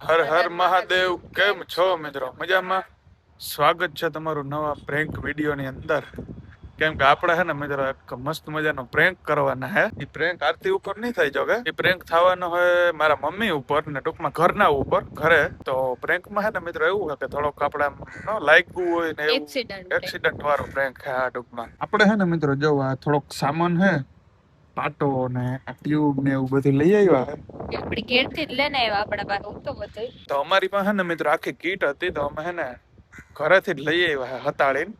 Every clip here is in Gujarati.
હર હર મહાદેવ. કેમ છો મિત્રો? મજામાં? સ્વાગત છે તમારું નવા પ્રેન્ક વિડીયોની અંદર. કેમ કે આપણે હે ને મિત્રો એક મસ્ત મજાનો પ્રેન્ક કરવાના હે. એ પ્રેન્ક આરતી ઉપર નહીં થઈ જોકે. એ પ્રેન્ક થવાનો હોય મારા મમ્મી ઉપર ને ટૂંકમાં ઘરના ઉપર ઘરે. તો પ્રેન્કમાં હે ને મિત્રો એવું છે કે થોડોક આપણે લાગ્યું હોય ને એવું એક્સિડન્ટ વાળો પ્રેન્ક છે આ ટૂંકમાં. આપણે હે ને મિત્રો જો આ થોડોક સામાન હે પાટો ને ટ્યુબ ને એવું બધું લઈ આવ્યા હે. આપડી ઘેર થી જ લઈને આવ્યા આપડા પાસે હું તો બધું. તો અમારી પાસે ને મિત્રો આખી કીટ હતી તો અમે હે ને ઘરેથી જ લઈ આવ્યા હતાડીને.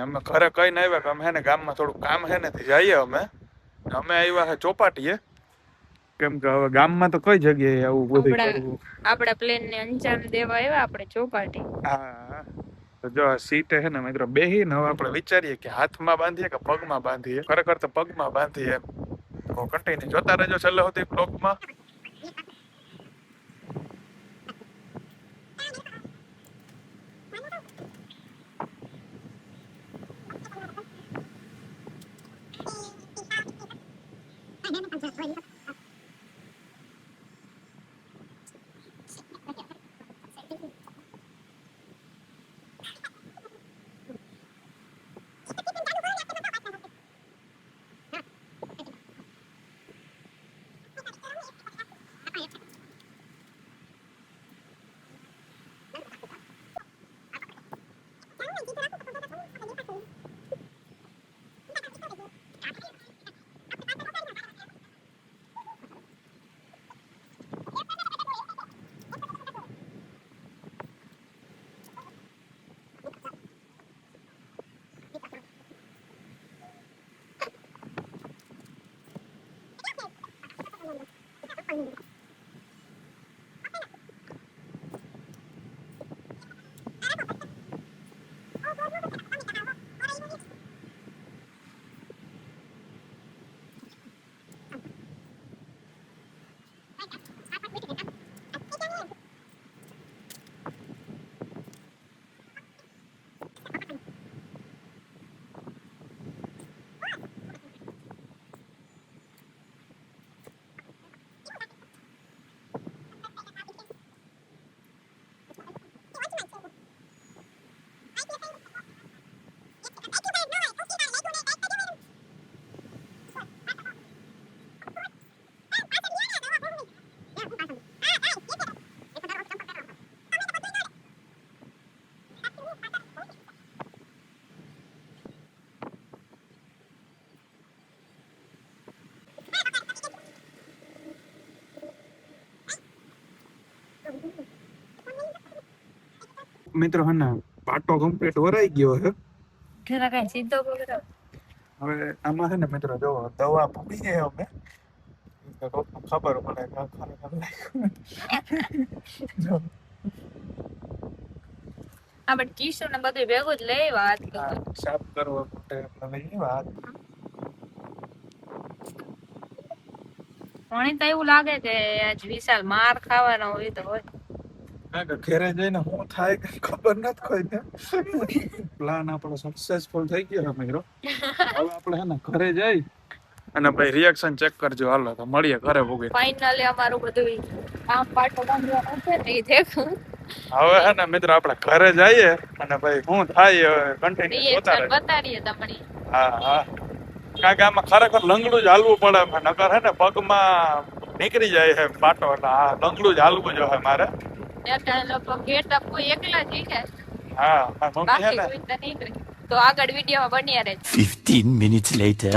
અમે ઘરે કઈ ના આવ્યા કે અમે હે ને ગામમાં થોડું કામ હે ને જઈએ અમે આવ્યા હે ચોપાટીએ. કેમ કે હવે ગામમાં તો કઈ જગ્યાએ આવું બધું કરવું. આપડા પ્લેન ને અંજામ દેવા આવ્યા આપણે ચોપાટી. હા તો જો આ સીટે હે ને મિત્રો બેહીને હવે આપણે વિચારીએ કે હાથમાં બાંધીએ કે પગમાં બાંધીએ. ખરેખર તો પગમાં બાંધીએ એમ. તો કન્ટિન્યુ જોતા રહેજો છેલ્લે સુધી બ્લોગમાં. મિત્રો હે ને પાટો કમ્પ્લીટ વરાઈ ગયો છે. જરા કઈ સીધો પકડો. હવે આમાં છે ને મિત્રો જો દવા પૂરી છે અમે તો કોકને ખબર પડે કે ખરેખર જો આપણે ટીસ્યુ ને બધું ભેગું જ લઈ વાત આ સાફ કરવા માટે આપણે લઈ વાત. મને તો એવું લાગે કે આજ વિશાલ માર ખાવાનો હોય તો હોય. ના કે ઘરે જઈને શું થાય કઈ ખબર નથી કોઈને. પ્લાન આપણો સક્સેસફુલ થઈ ગયો છે મિત્રો. હવે આપણે છે ને ઘરે જઈ અને ભાઈ રિએક્શન ચેક કરજો. હાલો તો મળીએ ઘરે ભોગે. ફાઇનલી અમારું બધું કામ પાટો બાંધવાનું છે ને એ દેખું. હવે હે ને મિત્રો આપણે ઘરે જઈએ અને ભાઈ શું થાય હવે કન્ટિન્યુ જોતા રહેજો. બતાડીએ તમને. હા હા કારણ કે આમાં ખરેખર લંગડું જ હાલવું પડે. નકર હે ને પગમાં નીકળી જાય છે પાટો. એટલે આ લંગડું જ હાલવું જોઈએ મારે. હા મમ્મી હે ને તો આગળ વિડીયોમાં બન્યા રહેજો. 15 minutes later.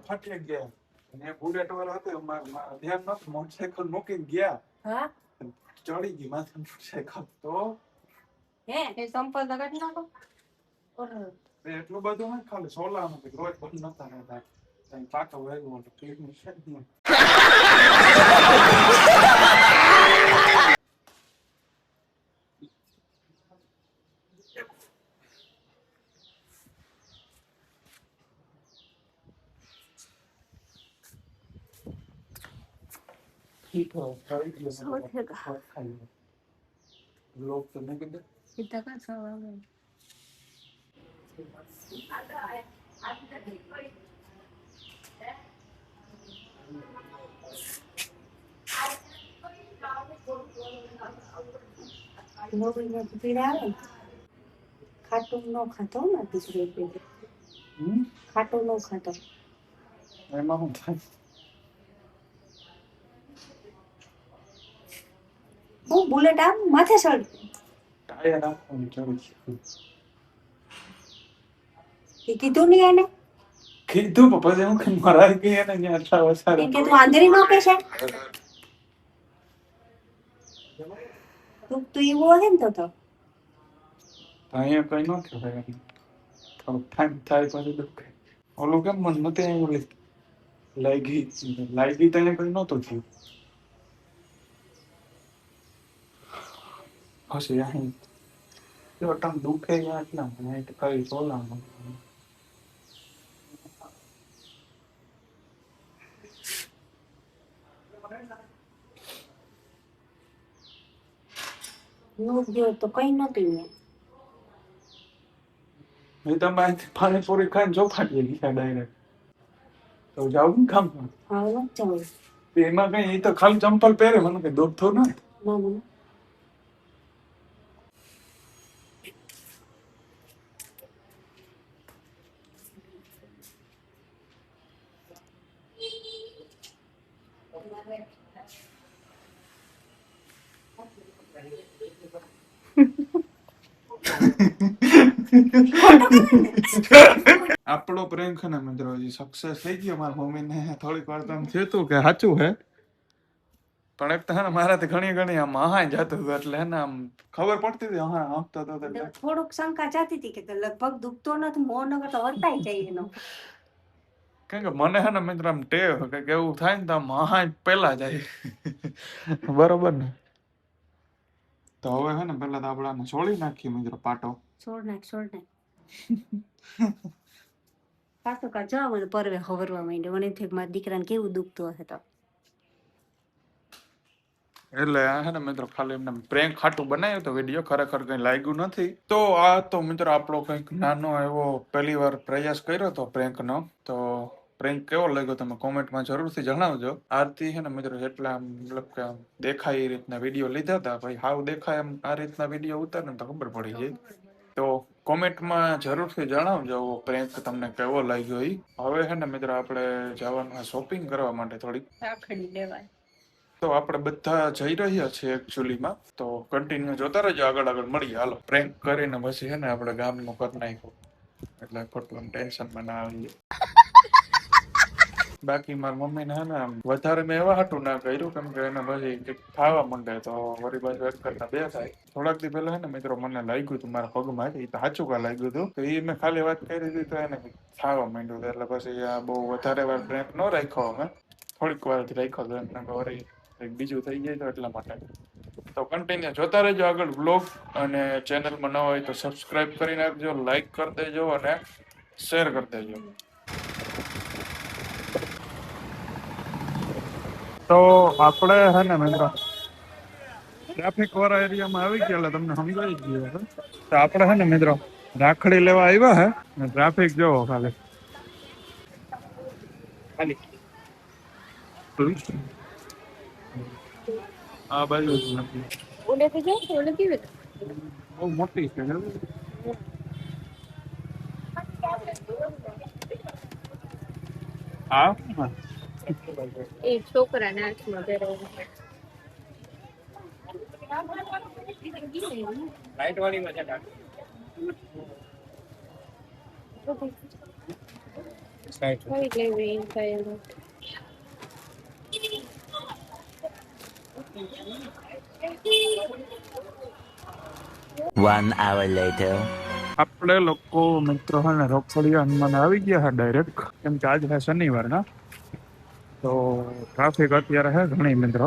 ફાટી ગયા ને બુલેટ વાળો હતો ધ્યાન નતું. મોટરસાયકલ મૂકીને ગયા ચડી ગઈ માથે મોટરસાયકલ. તો સંપલ લગાડી નાખો. એટલું બધું નહીં ખાલી સોલા નથી રોજ બંધ નતા રહેતા. પાછો વેગવું તો પેટનું છે જ નહીં. लोग तो नहीं कहते સીધા કા 6 વાગે. નોકરીને પીડા આવે ને, ખાટું ન ખાતો ને દીકરી પીડે. ખાટું ન ખાતો. એમાં શું થાય? હું બુલેટ આમ માથે ચડી. ટાયર આપવાની જરૂર છે. એ કીધું નહીં એને. કીધું પણ પછી હું કે મરાઈ ગઈ એને ત્યાં આટલા વસારે. એમ કે તું આંધળી ન કે છે. તું એવો હે ને તો અહીંયા કઈ ન કહેવાય એમ. થોડુંક ટાઈમ થાય પછી દુખે. ઓલું કેમ મને નથી ઓલી લાગી તો અહીંયા કઈ નહોતું થયું. પછી અહીં જો ટમ દુખે ગયા એટલા મને કઈ સોલામાં. નો ગયો તો કઈ નતું ને. મેં તમે અહીંથી પાણીપુરી ખાઈને ચોપાટીએ ગયા ડાયરેક્ટ. તો જાવું ને કામ હા ન ચાલે. એમાં કઈ એ તો ખાલી ચંપલ પહેરે મને કઈ દુખતો ના. ના મને આપણો પ્રેમ છે ને મિત્રો હજી સક્સેસ થઈ ગયો. મારા મમ્મીને થોડીક વાર તો આમ થયું હતું કે સાચું હે, પણ એક તો હે ને મારાથી ઘણી આમ હાય જતું હતું એટલે હે ને આમ ખબર પડતી હતી હા આપતો હતો એટલે થોડુંક શંકા જાતી હતી કે લગભગ દુખતો નથી, મોં નગર તો વર્તાઈ જાય એનો. કેમ કે મને હે ને મિત્રો આમ ટેવ કે એવું થાય ને તો આમ હાય પેલા જાય. બરોબર ને? તો હવે હે ને પેલા તો આપણે આને છોડી નાખીએ મિત્રો પાટો. છોડ નાખ. પાછો કા જાવ મને પરવે હવરવા માંડ્યો. મને એમ થયું કે મારા દીકરાને કેવું દુખતું હશે તો. એટલે આ હે ને મિત્રો ખાલી એમને પ્રેન્ક ખાટું બનાવ્યું તો વિડીયો ખરેખર કઈ લાગ્યું નથી. તો આ તો મિત્રો આપણો કંઈક નાનો એવો પહેલી વાર પ્રયાસ કર્યો હતો પ્રેન્ક નો. તો પ્રેન્ક કેવો લાગ્યો તમે કોમેન્ટમાં જરૂરથી જણાવજો. આરતી છે ને મિત્રો જેટલા આમ મતલબ કે આમ દેખાય એ રીતના વિડીયો લીધા હતા, ભાઈ હાવ દેખાય એમ આ રીતના વિડીયો ઉતારે ને તો ખબર પડી જાય. તો કોમેન્ટમાં જરૂરથી જણાવજો પ્રેન્ક તમને કેવો લાગ્યો ઈ. હવે છે ને મિત્રો આપણે જવાનું શોપિંગ કરવા માટે થોડીક રાખડી લેવાય. તો આપણે બધા જઈ રહ્યા છીએ એકચ્યુઅલીમાં. તો કન્ટિન્યુ જોતા રહેજો, આગળ મળીએ. હાલો પ્રેન્ક કરીને પછી છે ને આપણે ગામનું કરી નાખ્યું એટલે ખોટું ટેન્શનમાં ના આવીએ. બાકી મારા મમ્મીને હે ને વધારે મેં એવા હાટું ના કર્યું કેમ કે એને પછી કંઈક ખાવા માંડે તો વળી બાજુ એક કરતા બે થાય. થોડાક દી પહેલા હે ને મિત્રો મને લાગ્યું હતું મારા પગમાં, એ તો સાચું કા લાગ્યું હતું. તો એ મેં ખાલી વાત કરી હતી તો એને ખાવા માંડ્યું હતું એટલે પછી આ બહુ વધારે વાર પ્રેન્ક ન રાખ્યો અમે, થોડીક વાર જ રાખ્યો હતો એમને વળી બીજું થઈ જાય તો એટલા માટે. તો કન્ટિન્યુ જોતા રહેજો આગળ બ્લોગ, અને ચેનલમાં ન હોય તો સબસ્ક્રાઇબ કરી નાખજો, લાઈક કરી દેજો અને શેર કરી દેજો. તો આપણે હે ને મિત્રો ટ્રાફિક વાળા એરિયામાં આવી ગયા એટલે તમને સમજાવી જ ગયો. તો આપણે હે ને મિત્રો રાખડી લેવા આવ્યા હે ને ટ્રાફિક જોવો ખાલી. આ બાજુ ઓલે તો જાવ ઓલે કેવી બહુ મોટી છે. હા એ છોકરાને હાથમાં પહેરવાનું. લાઈટ વાળી મજા One hour later. આપણે લોકો મિત્રો હે ને રોકડિયા હનુમાન આવી ગયા છે ડાયરેક્ટ, કેમ કે આજ છે શનિવાર ના. તો ટ્રાફિક અત્યારે હે ઘણી મિત્રો.